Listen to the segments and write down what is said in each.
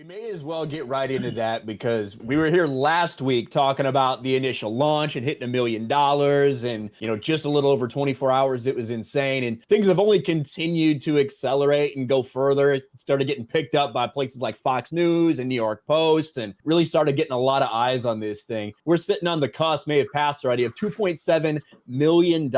may as well get right into that because we were here last week talking about the initial launch and hitting $1 million and, just a little over 24 hours. It was insane. And things have only continued to accelerate and go further. It started getting picked up by places like Fox News and New York Post and really started getting a lot of eyes on this thing. We're sitting on the cusp, may have passed already, of $2.7 million,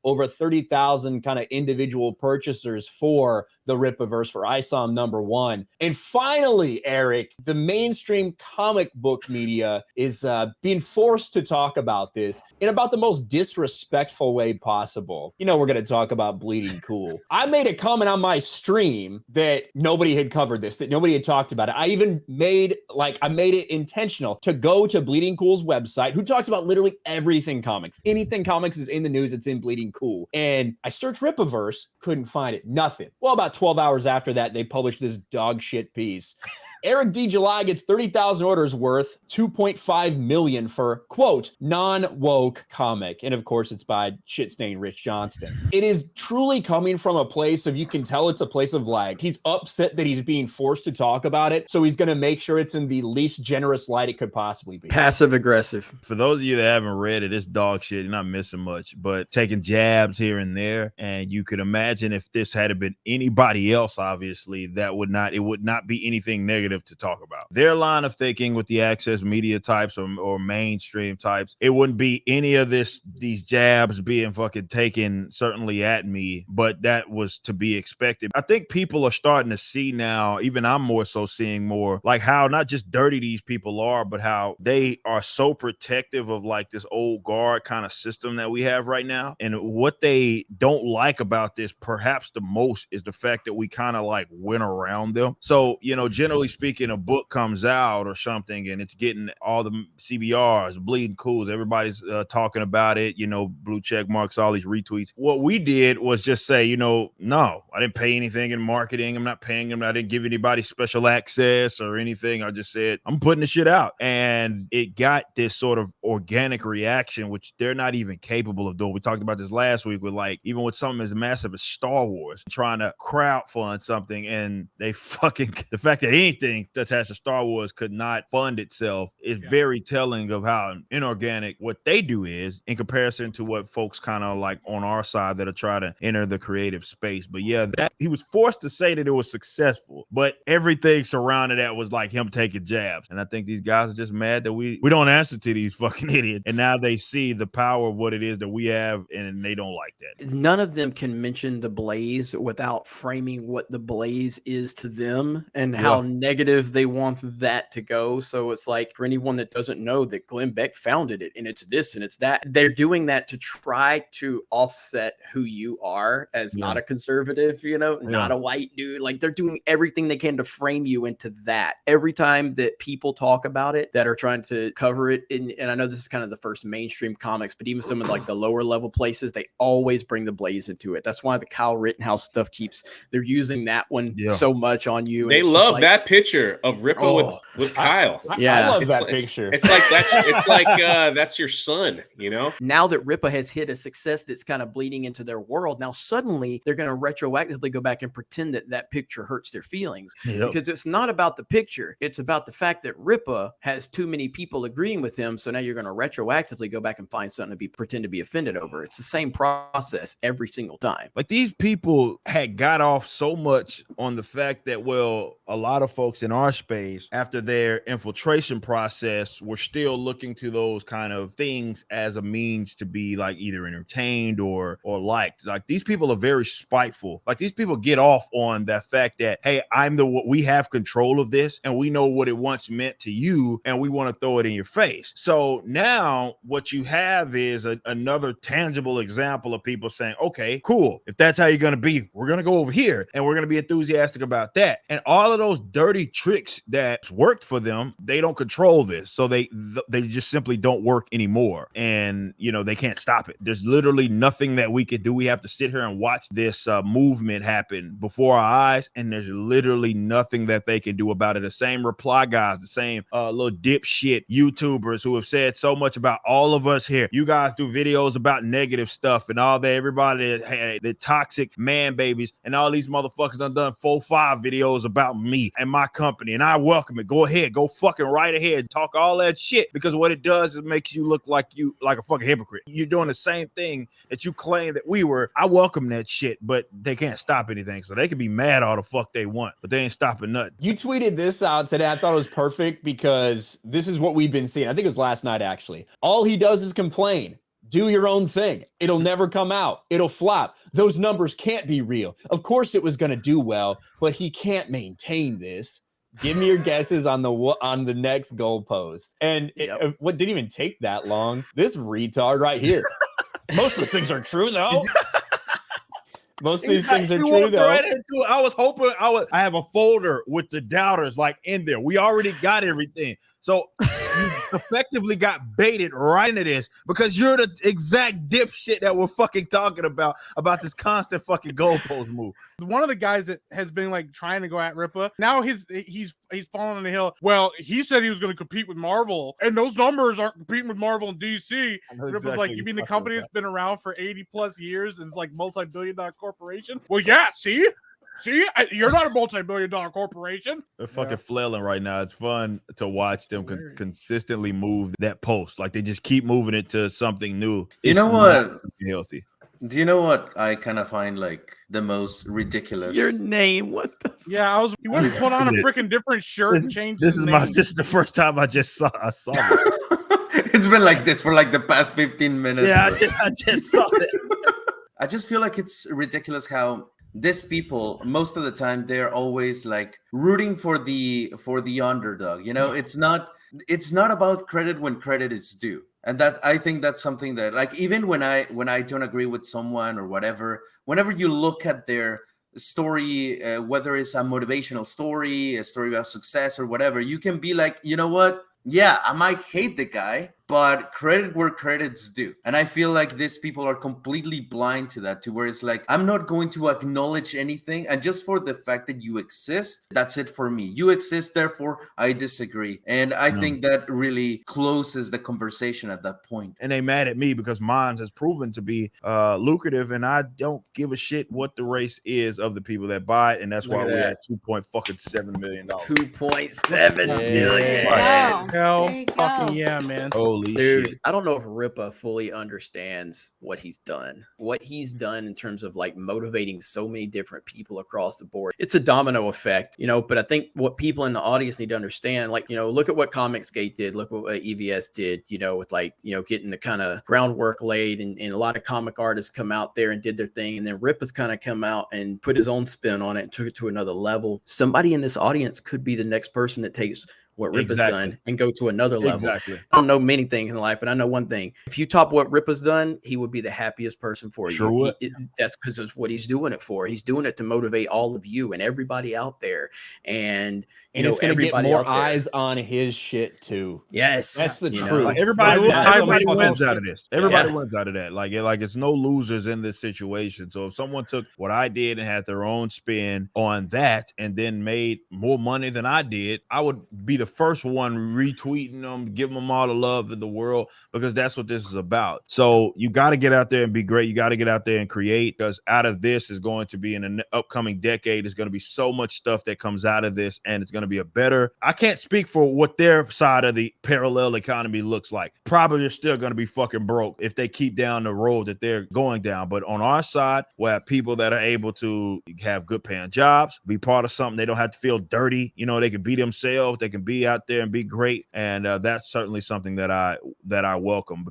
over 30,000 kind of individual purchasers for the Rippaverse for ISOM #1. And finally, Eric, the mainstream comic book media is being forced to talk about this in about the most disrespectful way possible. We're going to talk about Bleeding Cool. I made a comment on my stream that nobody had covered this, that nobody had talked about it. I even made it intentional to go to Bleeding Cool's website, who talks about literally everything comics. Anything comics is in the news, it's in Bleeding Cool. And I searched Rippaverse, couldn't find it. Nothing. Well, about 12 hours after that, they published this dog shit piece. Eric D. July gets 30,000 orders worth $2.5 million for, quote, non-woke comic. And of course, it's by shit-stained Rich Johnston. It is truly coming from a place of, you can tell it's a place of he's upset that he's being forced to talk about it. So he's going to make sure it's in the least generous light it could possibly be. Passive aggressive. For those of you that haven't read it, it's dog shit. You're not missing much, but taking jabs here and there. And you could imagine if this had been anybody else, obviously, it would not be anything negative to talk about. Their line of thinking with the access media types or mainstream types, it wouldn't be any of these jabs being fucking taken certainly at me, but that was to be expected. I think people are starting to see now, even I'm more so seeing more, like how not just dirty these people are, but how they are so protective of this old guard kind of system that we have right now. And what they don't like about this perhaps the most is the fact that we kind of went around them. So, generally speaking, a book comes out or something and it's getting all the CBRs, Bleeding Cools, everybody's talking about it, blue check marks, all these retweets. What we did was just say, no, I didn't pay anything in marketing. I'm not paying them. I didn't give anybody special access or anything. I just said, I'm putting the shit out. And it got this sort of organic reaction, which they're not even capable of doing. We talked about this last week with even with something as massive as Star Wars, trying to crowdfund something, and the fact that anything attached to Star Wars could not fund itself is very telling of how inorganic what they do is in comparison to what folks kind of on our side that are trying to enter the creative space. But yeah, that he was forced to say that it was successful, but everything surrounding that was him taking jabs. And I think these guys are just mad that we don't answer to these fucking idiots. And now they see the power of what it is that we have, and they don't like that. None of them can mention the Blaze without framing what the Blaze is to them and how negative they want that to go. So it's for anyone that doesn't know that Glenn Beck founded it and it's this and it's that, they're doing that to try to offset who you are as not a conservative, not a white dude. They're doing everything they can to frame you into that. Every time that people talk about it that are trying to cover it, and I know this is kind of the first mainstream comics, but even some of the lower level places, they always bring the Blaze into it. That's why the Kyle Rittenhouse stuff they're using that one so much on you. They love that picture of Rippa with Kyle. I love that picture. It's that's your son, Now that Rippa has hit a success that's kind of bleeding into their world, now suddenly they're going to retroactively go back and pretend that picture hurts their feelings. Because it's not about the picture. It's about the fact that Rippa has too many people agreeing with him. So now you're going to retroactively go back and find something to pretend to be offended over. It's the same process every single time. These people had got off so much on the fact that, a lot of folks in our space, after their infiltration process, were still looking to those kind of things as a means to be either entertained or liked. These people are very spiteful. These people get off on that fact that, hey, we have control of this and we know what it once meant to you and we want to throw it in your face. So now what you have is another tangible example of people saying, okay, cool. If that's how you're going to be, we're going to go over here and we're going to be enthusiastic about that. And all of those dirty tricks that worked for them, they don't control this. So they just simply don't work anymore. And, they can't stop it. There's literally nothing that we can do. We have to sit here and watch this movement happen before our eyes. And there's literally nothing that they can do about it. The same reply guys, the same little dipshit YouTubers who have said so much about all of us here. You guys do videos about negative stuff and all that. Everybody, the toxic man babies, and all these motherfuckers done 4-5 videos about me and my company and I welcome it. Go ahead, go fucking right ahead, talk all that shit, because what it does is makes you look like a fucking hypocrite. You're doing the same thing that you claim that we were. I welcome that shit, but they can't stop anything. So they can be mad all the fuck they want, but they ain't stopping nothing. You tweeted this out today. I thought it was perfect because this is what we've been seeing. I think it was last night, actually. All he does is complain. Do your own thing. It'll never come out. It'll flop. Those numbers can't be real. Of course it was going to do well, but he can't maintain this. Give me your guesses on the next goalpost. And what didn't even take that long? This retard right here. Most of these things are true, though. Most of these things are true, though. Right into it. I was hoping I have a folder with the doubters like in there. We already got everything. So you effectively got baited right into this because you're the exact dipshit that we're fucking talking about this constant fucking goalpost move. One of the guys that has been like trying to go at Rippa, now he's fallen on the hill. Well, he said he was going to compete with Marvel, and those numbers aren't competing with Marvel and DC. Rippa's like, you mean the company that's been around for 80 plus years and it's like multi-billion-dollar corporation? Well, yeah, see, you're not a multi-billion-dollar corporation. They're fucking flailing right now. It's fun to watch them consistently move that post. Like they just keep moving it to something new. You know what? Healthy. Do you know what I kind of find like the most ridiculous? Your name, what the? Yeah, you wouldn't put on a freaking different shirt and change. This is the first time I saw it. It's been like this for like the past 15 minutes. Yeah, I just saw it. I just feel like it's ridiculous how these people, most of the time, they're always like rooting for the underdog. You know, it's not about credit when credit is due. And that, I think that's something that, like, even when I don't agree with someone or whatever, whenever you look at their story, whether it's a motivational story, a story about success or whatever, you can be like, you know what? Yeah, I might hate the guy, but credit where credit's due. And I feel like these people are completely blind to that, to where it's like, I'm not going to acknowledge anything. And just for the fact that you exist, that's it for me. You exist, therefore I disagree. And I think that really closes the conversation at that point. And they mad at me because mine has proven to be lucrative, and I don't give a shit what the race is of the people that buy it. And that's why we're at $2.7 million. $2.7 million. Wow. Hell, There you go. fucking yeah, man. Holy Dude, shit. I don't know if Rippa fully understands what he's done. What he's done in terms of like motivating so many different people across the board. It's a domino effect, you know, but I think what people in the audience need to understand, like, you know, look at what Comicsgate did, look what EVS did, you know, with like, you know, getting the kind of groundwork laid and a lot of comic artists come out there and did their thing. And then Rippa's kind of come out and put his own spin on it and took it to another level. Somebody in this audience could be the next person that takes what Rippa's done and go to another level. Exactly. I don't know many things in life, but I know one thing. If you top what Rippa's done, he would be the happiest person for you. Sure would. That's because of what he's doing it for. He's doing it to motivate all of you and everybody out there. And you know, it's going to get everybody more out there. eyes on his shit too. Yes. That's the you know, truth. Like everybody Everybody wins wins. out of this. Everybody wins out of that. Like it's no losers in this situation. So if someone took what I did and had their own spin on that and then made more money than I did, I would be the first one retweeting them, giving them all the love in the world, because that's what this is about. So you got to get out there and be great. You got to get out there and create, because out of this is going to be in an upcoming decade. There's going to be so much stuff that comes out of this, and it's going to be a better. I can't speak for what their side of the parallel economy looks like. Probably they're still going to be fucking broke if they keep down the road that they're going down. But on our side, we have people that are able to have good paying jobs, be part of something. They don't have to feel dirty. You know, they can be themselves. They can be out there and be great. And that's certainly something that I welcome.